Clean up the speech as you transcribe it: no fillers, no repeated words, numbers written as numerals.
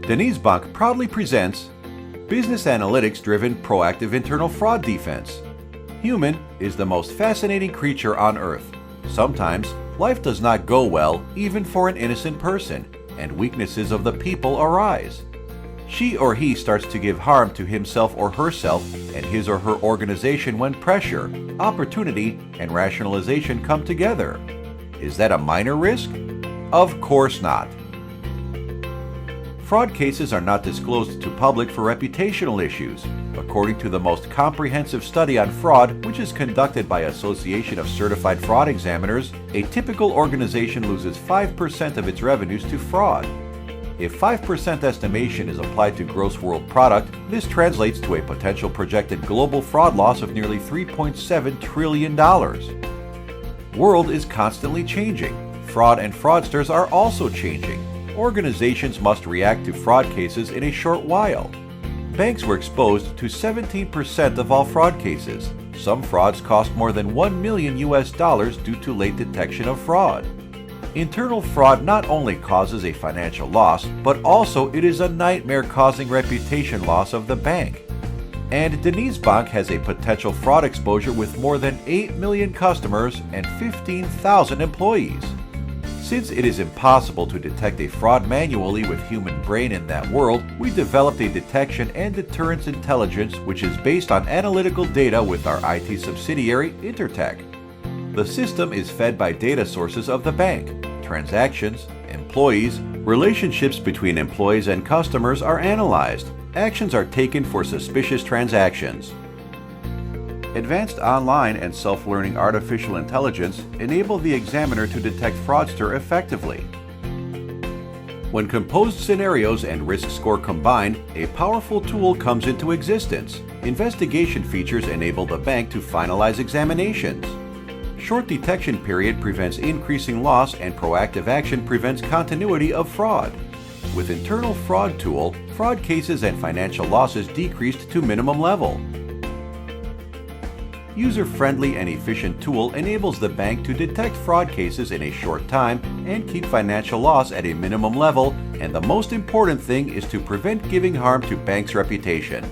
DenizBank proudly presents Business Analytics-driven proactive internal fraud defense. Human is the most fascinating creature on earth. Sometimes, life does not go well even for an innocent person, and weaknesses of the people arise. She or he starts to give harm to himself or herself and his or her organization when pressure, opportunity, and rationalization come together. Is that a minor risk? Of course not. Fraud cases are not disclosed to public for reputational issues. According to the most comprehensive study on fraud, which is conducted by Association of Certified Fraud Examiners, a typical organization loses 5% of its revenues to fraud. If 5% estimation is applied to gross world product, this translates to a potential projected global fraud loss of nearly $3.7 trillion. World is constantly changing. Fraud and fraudsters are also changing. Organizations must react to fraud cases in a short while. Banks were exposed to 17% of all fraud cases. Some frauds cost more than $1 million due to late detection of fraud. Internal fraud not only causes a financial loss, but also it is a nightmare causing reputation loss of the bank. And DenizBank has a potential fraud exposure with more than 8 million customers and 15,000 employees. Since it is impossible to detect a fraud manually with human brain in that world, we developed a detection and deterrence intelligence which is based on analytical data with our IT subsidiary, Intertek. The system is fed by data sources of the bank. Transactions, employees, relationships between employees and customers are analyzed. Actions are taken for suspicious transactions. Advanced online and self-learning artificial intelligence enable the examiner to detect fraudster effectively. When composed scenarios and risk score combine, a powerful tool comes into existence. Investigation features enable the bank to finalize examinations. Short detection period prevents increasing loss, and proactive action prevents continuity of fraud. With internal fraud tool, fraud cases and financial losses decreased to minimum level. User-friendly and efficient tool enables the bank to detect fraud cases in a short time and keep financial loss at a minimum level, and the most important thing is to prevent giving harm to bank's reputation.